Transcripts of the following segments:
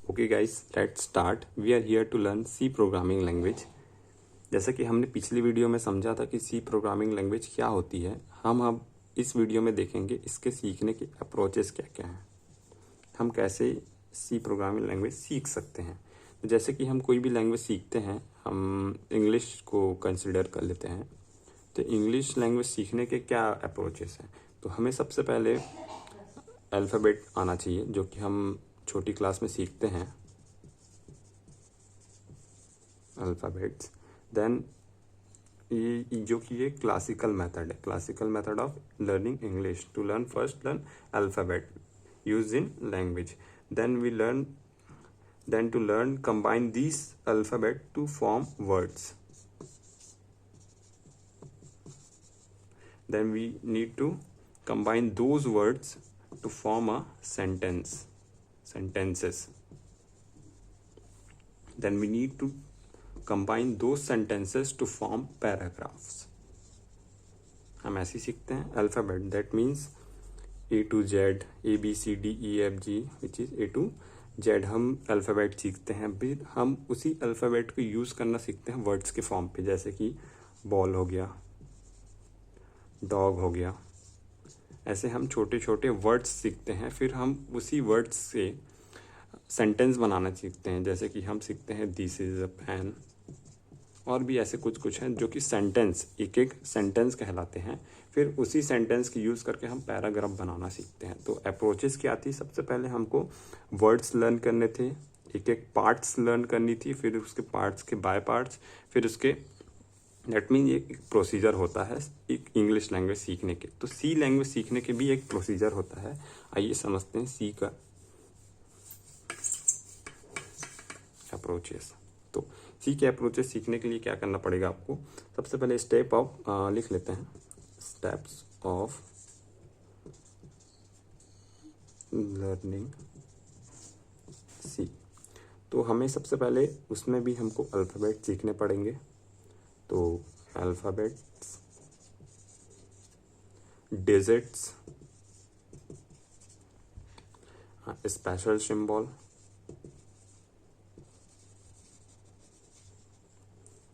Okay guys, let's start. We are here to learn C programming language. जैसा कि हमने पिछली वीडियो में समझा था कि सी प्रोग्रामिंग लैंग्वेज क्या होती है, हम अब इस वीडियो में देखेंगे इसके सीखने के अप्रोचेस क्या क्या हैं, हम कैसे सी प्रोग्रामिंग लैंग्वेज सीख सकते हैं। तो जैसे कि हम कोई भी लैंग्वेज सीखते हैं, हम इंग्लिश को कंसिडर कर लेते हैं। तो इंग्लिश लैंग्वेज सीखने के क्या अप्रोचेस हैं? तो हमें सबसे पहले अल्फ़ाबेट आना चाहिए, जो कि हम छोटी क्लास में सीखते हैं, अल्फ़ाबेट्स। देन ये जो कि ये क्लासिकल मेथड है, classical method of learning English. To learn first learn alphabet use in language, then we learn, then to learn combine these alphabet to form words, then we need to combine those words to form a sentences, then we need to combine those sentences to form paragraphs। हम ऐसे सीखते हैं alphabet, that means A to Z, A B C D E F G, which is A to Z। हम alphabet सीखते हैं, फिर हम उसी अल्फ़ाबेट को यूज़ करना सीखते हैं वर्ड्स के फॉर्म पे, जैसे कि बॉल हो गया, डॉग हो गया। ऐसे हम छोटे छोटे वर्ड्स सीखते हैं, फिर हम उसी वर्ड्स से सेंटेंस बनाना सीखते हैं। जैसे कि हम सीखते हैं दिस इज़ अ पेन, और भी ऐसे कुछ कुछ हैं जो कि सेंटेंस, एक एक सेंटेंस कहलाते हैं। फिर उसी सेंटेंस की यूज़ करके हम पैराग्राफ बनाना सीखते हैं। तो अप्रोचेस क्या थी? सबसे पहले हमको वर्ड्स लर्न करने थे, एक एक पार्ट्स लर्न करनी थी, फिर उसके पार्ट्स के बाय पार्ट्स, फिर उसके दैट मीन एक प्रोसीजर होता है एक इंग्लिश लैंग्वेज सीखने के। तो सी लैंग्वेज सीखने के भी एक प्रोसीजर होता है। आइए समझते हैं सी का अप्रोचेस। तो सी के अप्रोचेस सीखने के लिए क्या करना पड़ेगा आपको? सबसे पहले स्टेप ऑफ लिख लेते हैं, स्टेप्स ऑफ लर्निंग सी। तो हमें सबसे पहले उसमें भी हमको अल्फ़ाबेट सीखने पड़ेंगे। तो अल्फ़ाबेट्स, डिजिट्स, स्पेशल सिंबल,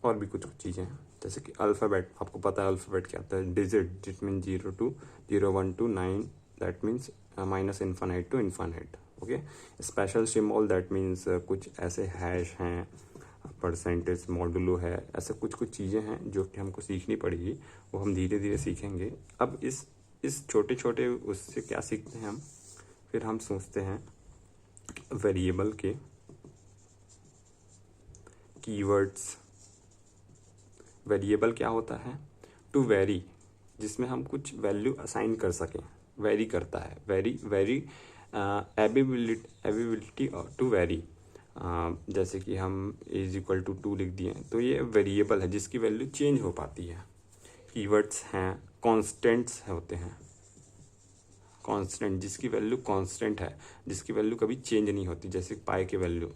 और भी कुछ कुछ चीज़ें हैं। जैसे कि अल्फ़ाबेट, आपको पता है अल्फ़ाबेट क्या होता है? डिजिट, जिट mean 0 to 0 1 to 9, that means minus infinite to infinite. Okay. Special symbol, that means कुछ ऐसे हैश हैं, परसेंटेज, मॉडुलो है, ऐसे कुछ कुछ चीज़ें हैं जो कि हमको सीखनी पड़ेगी, वो हम धीरे धीरे सीखेंगे। अब इस छोटे छोटे उससे क्या सीखते हैं हम? फिर हम सोचते हैं वेरिएबल के कीवर्ड्स। वेरिएबल क्या होता है? टू वेरी, जिसमें हम कुछ वैल्यू असाइन कर सकें। वेरी करता है, वेरी एबिलिटी टू वेरी। जैसे कि हम इज इक्वल टू 2 लिख दिए, तो ये वेरिएबल है जिसकी वैल्यू चेंज हो पाती है। कीवर्ड्स हैं, कॉन्स्टेंट्स होते हैं, कांस्टेंट जिसकी वैल्यू कांस्टेंट है, जिसकी वैल्यू कभी चेंज नहीं होती। जैसे पाई की वैल्यू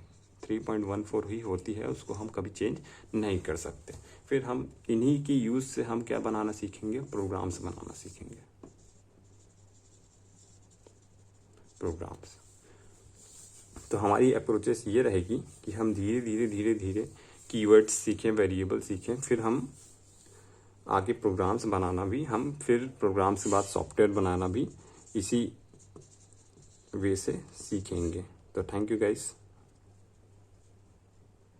3.14 ही होती है, उसको हम कभी चेंज नहीं कर सकते। फिर हम इन्हीं की यूज़ से हम क्या बनाना सीखेंगे? प्रोग्राम्स बनाना सीखेंगे, प्रोग्राम्स। तो हमारी अप्रोचेस ये रहेगी कि हम धीरे धीरे कीवर्ड्स सीखें, वेरिएबल सीखें, फिर हम आगे प्रोग्राम्स बनाना भी, हम फिर प्रोग्राम्स के बाद सॉफ्टवेयर बनाना भी इसी वे से सीखेंगे। तो थैंक यू गाइस।